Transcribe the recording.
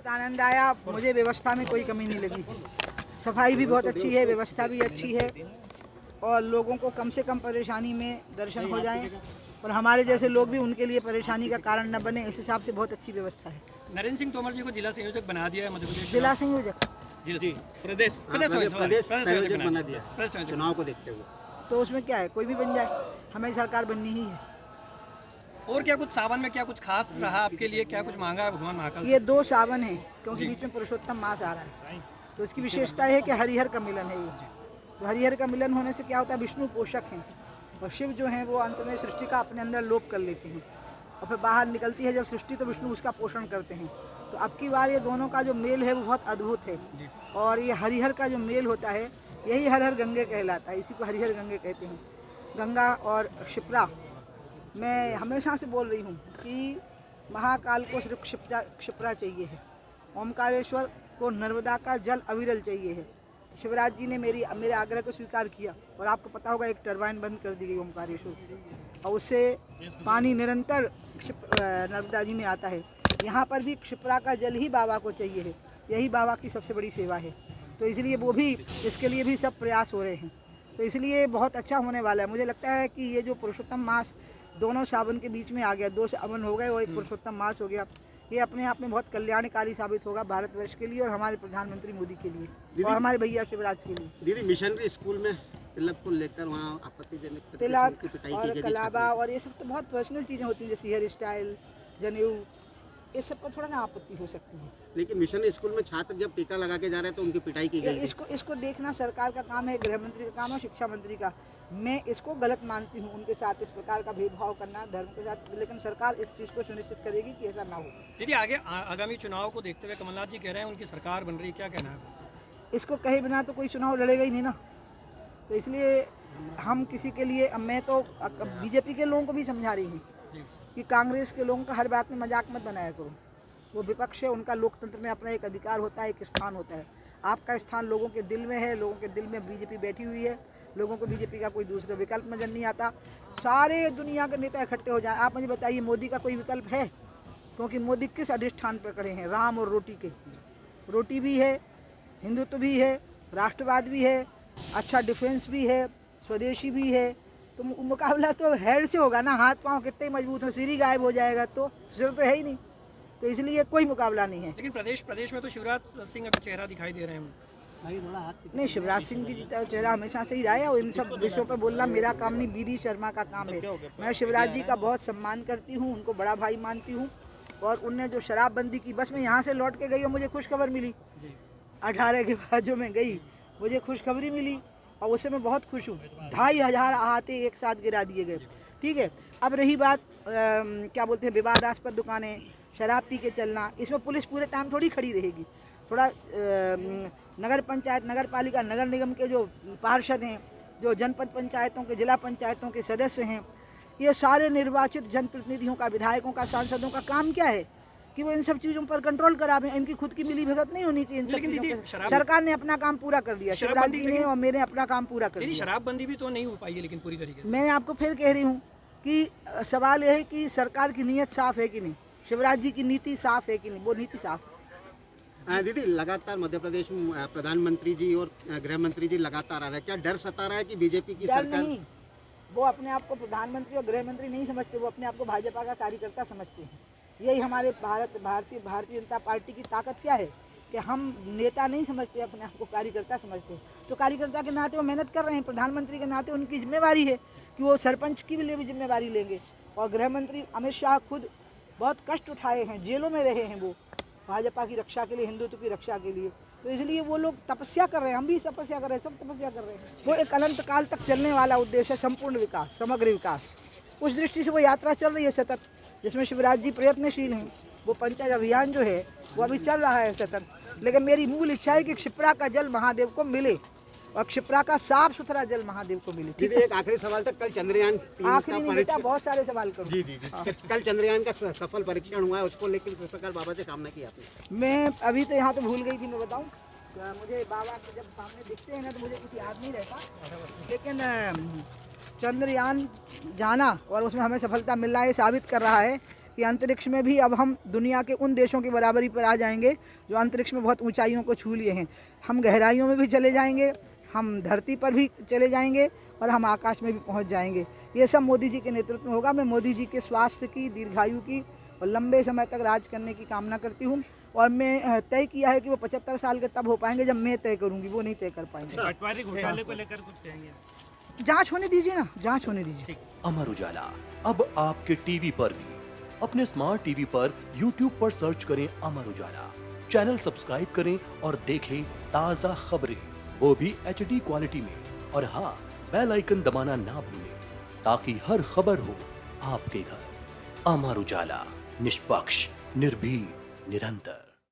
बहुत आनंद आया। मुझे व्यवस्था में कोई कमी नहीं लगी। सफाई भी बहुत अच्छी है, व्यवस्था भी अच्छी है और लोगों को कम से कम परेशानी में दर्शन हो जाएं और हमारे जैसे लोग भी उनके लिए परेशानी का कारण न बने, इस हिसाब से बहुत अच्छी व्यवस्था है। नरेंद्र सिंह तोमर जी को जिला संयोजक बना दिया है मध्य प्रदेश जिला संयोजक जी प्रदेश संयोजक बना दिया प्रदेश संयोजक। चुनाव को देखते हुए। तो उसमें क्या है, कोई भी बन जाए, हमें सरकार बननी ही है। और क्या कुछ सावन में क्या कुछ खास रहा आपके लिए, क्या कुछ मांगा है भगवान महाकाल? ये 2 सावन है क्योंकि बीच में पुरुषोत्तम मास आ रहा है, तो इसकी विशेषता है कि हरिहर का मिलन है ये। तो हरिहर का मिलन होने से क्या होता है, विष्णु पोषक हैं और शिव जो हैं वो अंत में सृष्टि का अपने अंदर लोप कर लेते हैं और फिर बाहर निकलती है जब सृष्टि तो विष्णु उसका पोषण करते हैं। तो अब की बार ये दोनों का जो मेल है वो बहुत अद्भुत है और ये हरिहर का जो मेल होता है यही हर हर गंगे कहलाता है, इसी को हरिहर गंगे कहते हैं। गंगा और क्षिप्रा, मैं हमेशा से बोल रही हूँ कि महाकाल को सिर्फ क्षिप्रा चाहिए है, ओमकारेश्वर को नर्मदा का जल अविरल चाहिए है। शिवराज जी ने मेरे आग्रह को स्वीकार किया और आपको पता होगा एक टरबाइन बंद कर दी गई ओमकारेश्वर और उससे पानी निरंतर नर्मदा जी में आता है। यहाँ पर भी क्षिप्रा का जल ही बाबा को चाहिए है, यही बाबा की सबसे बड़ी सेवा है। तो इसलिए वो भी इसके लिए भी सब प्रयास हो रहे हैं, तो इसलिए बहुत अच्छा होने वाला है। मुझे लगता है कि ये जो पुरुषोत्तम मास दोनों सावन के बीच में आ गया, 2 सावन हो गए और एक पुरुषोत्तम मास हो गया, ये अपने आप में बहुत कल्याणकारी साबित होगा भारतवर्ष के लिए और हमारे प्रधानमंत्री मोदी के लिए और हमारे भैया शिवराज के लिए। दीदी, मिशनरी स्कूल में तिलक को लेकर वहाँ आपत्तिजनक तिलक और कलाबा और ये सब तो बहुत पर्सनल चीज़ें होती हैं, जैसे हेयर स्टाइल, जनेऊ, इस सब पर थोड़ा ना आपत्ति हो सकती है। लेकिन मिशनरी स्कूल में छात्र जब टीका लगा के जा रहे हैं तो उनकी पिटाई की गई। इसको देखना सरकार का काम है, गृह मंत्री का काम है, शिक्षा मंत्री का। मैं इसको गलत मानती हूँ, उनके साथ इस प्रकार का भेदभाव करना धर्म के साथ, लेकिन सरकार इस चीज़ को सुनिश्चित करेगी कि ऐसा ना हो। दीदी आगे आगामी चुनाव को देखते हुए कमलनाथ जी कह रहे हैं उनकी सरकार बन रही है, क्या कहना है? इसको कहे बिना तो कोई चुनाव लड़ेगा ही नहीं ना, तो इसलिए हम किसी के लिए, मैं तो बीजेपी के लोगों को भी समझा रही हूँ कि कांग्रेस के लोगों का हर बात में मजाक मत बनाया करो। वो विपक्ष है, उनका लोकतंत्र में अपना एक अधिकार होता है, एक स्थान होता है। आपका स्थान लोगों के दिल में है, लोगों के दिल में बीजेपी बैठी हुई है, लोगों को बीजेपी का कोई दूसरा विकल्प नजर नहीं आता। सारे दुनिया के नेता इकट्ठे हो जाएं, आप मुझे बताइए मोदी का कोई विकल्प है? क्योंकि मोदी किस अधिष्ठान पर खड़े हैं? राम और रोटी के। रोटी भी है, हिंदुत्व भी है, राष्ट्रवाद भी है, अच्छा डिफेंस भी है, स्वदेशी भी है। तो मुकाबला तो हेड से होगा ना, हाथ पांव कितने मजबूत हो, सिर ही गायब हो जाएगा तो सिर तो है ही नहीं, तो इसलिए कोई मुकाबला नहीं है। लेकिन प्रदेश में तो शिवराज सिंह अभी चेहरा दिखाई दे रहे हैं। नहीं, शिवराज सिंह जी का चेहरा हमेशा से ही रहा है और इन सब विषयों पर बोलना मेरा काम नहीं, बीडी शर्मा का काम है। मैं शिवराज जी का बहुत सम्मान करती हूँ, उनको बड़ा भाई मानती हूँ और उनने जो शराबबंदी की, बस मैं यहाँ से लौट के गई और मुझे खुशखबर मिली 18 के बाद जो मैं गई मुझे खुशखबरी मिली और उससे मैं बहुत खुश हूँ। 2500 आते एक साथ गिरा दिए गए। ठीक है, अब रही बात क्या बोलते हैं विवादास्पद दुकानें, शराब पी के चलना, इसमें पुलिस पूरे टाइम थोड़ी खड़ी रहेगी। थोड़ा नगर पंचायत, नगर पालिका, नगर निगम के जो पार्षद हैं, जो जनपद पंचायतों के, जिला पंचायतों के सदस्य हैं, ये सारे निर्वाचित जनप्रतिनिधियों का, विधायकों का, सांसदों का काम क्या है कि वो इन सब चीज़ों पर कंट्रोल करावें। इनकी खुद की मिली भगत नहीं होनी चाहिए इन सब चीज़ों पर। सरकार ने अपना काम पूरा कर दिया, शिवराज जी ने और मैंने अपना काम पूरा कर दिया। शराबबंदी भी तो नहीं हो पाई है लेकिन पूरी तरीके से। मैं आपको फिर कह रही हूँ कि सवाल यह है कि सरकार की नीयत साफ है कि नहीं, शिवराज जी की नीति साफ है कि नहीं, वो नीति साफ है। दीदी, लगातार मध्य प्रदेश में प्रधानमंत्री जी और गृह मंत्री जी लगातार आ रहे हैं, क्या डर सता रहा है कि बीजेपी की सरकार? नहीं, वो अपने आप को प्रधानमंत्री और गृह मंत्री नहीं समझते, वो अपने आप को भाजपा का कार्यकर्ता समझते हैं। यही हमारे भारतीय जनता पार्टी की ताकत क्या है कि हम नेता नहीं समझते, अपने आप को कार्यकर्ता समझते हैं। तो कार्यकर्ता के नाते वो मेहनत कर रहे हैं, प्रधानमंत्री के नाते उनकी जिम्मेवारी है कि वो सरपंच की लिए भी जिम्मेवारी लेंगे। और गृह मंत्री अमित शाह खुद बहुत कष्ट उठाए हैं, जेलों में रहे हैं वो भाजपा की रक्षा के लिए, हिंदुत्व की रक्षा के लिए। तो इसलिए वो लोग तपस्या कर रहे हैं, हम भी तपस्या कर रहे हैं, सब तपस्या कर रहे हैं। वो एक अनंत काल तक चलने वाला उद्देश्य है, संपूर्ण विकास, समग्र विकास। उस दृष्टि से वो यात्रा चल रही है सतत, जिसमें शिवराज जी प्रयत्नशील हैं। वो पंचायत अभियान जो है वो अभी चल रहा है सतत, लेकिन मेरी मूल इच्छा है कि क्षिप्रा का जल महादेव को मिले और क्षिप्रा का साफ सुथरा जल महादेव को मिले। ठीक है, एक आखिरी सवाल तक, कल चंद्रयान आखिरी नहीं बेटा, बहुत सारे सवाल करो। जी जी जी। कल चंद्रयान का सफल परीक्षण हुआ है, उसको लेकर किस प्रकार बाबा से कामना की आपने? मैं अभी तो यहाँ तो भूल गई थी, मैं बताऊँ, मुझे बाबा के जब सामने दिखते हैं ना तो मुझे कुछ याद नहीं रहता, लेकिन चंद्रयान जाना और उसमें हमें सफलता मिल रहा है, साबित कर रहा है कि अंतरिक्ष में भी अब हम दुनिया के उन देशों की बराबरी पर आ जाएंगे जो अंतरिक्ष में बहुत ऊंचाइयों को छू लिए हैं। हम गहराइयों में भी चले जाएंगे, हम धरती पर भी चले जाएंगे और हम आकाश में भी पहुंच जाएंगे। ये सब मोदी जी के नेतृत्व में होगा। मैं मोदी जी के स्वास्थ्य की, दीर्घायु की और लंबे समय तक राज करने की कामना करती हूँ। और मैं तय किया है कि वो 75 साल के तब हो पाएंगे जब मैं तय करूँगी, वो नहीं तय कर पाएंगे। पटवारी घोटाले को लेकर कुछ कहेंगे? जांच होने दीजिए ना, जांच होने दीजिए। अमर उजाला अब आपके टीवी पर भी। अपने स्मार्ट टीवी पर YouTube पर सर्च करें अमर उजाला, चैनल सब्सक्राइब करें और देखें ताजा खबरें, वो भी HD क्वालिटी में। और हाँ, बेल आइकन दबाना ना भूलें ताकि हर खबर हो आपके घर। अमर उजाला, निष्पक्ष, निर्भीक, निरंतर।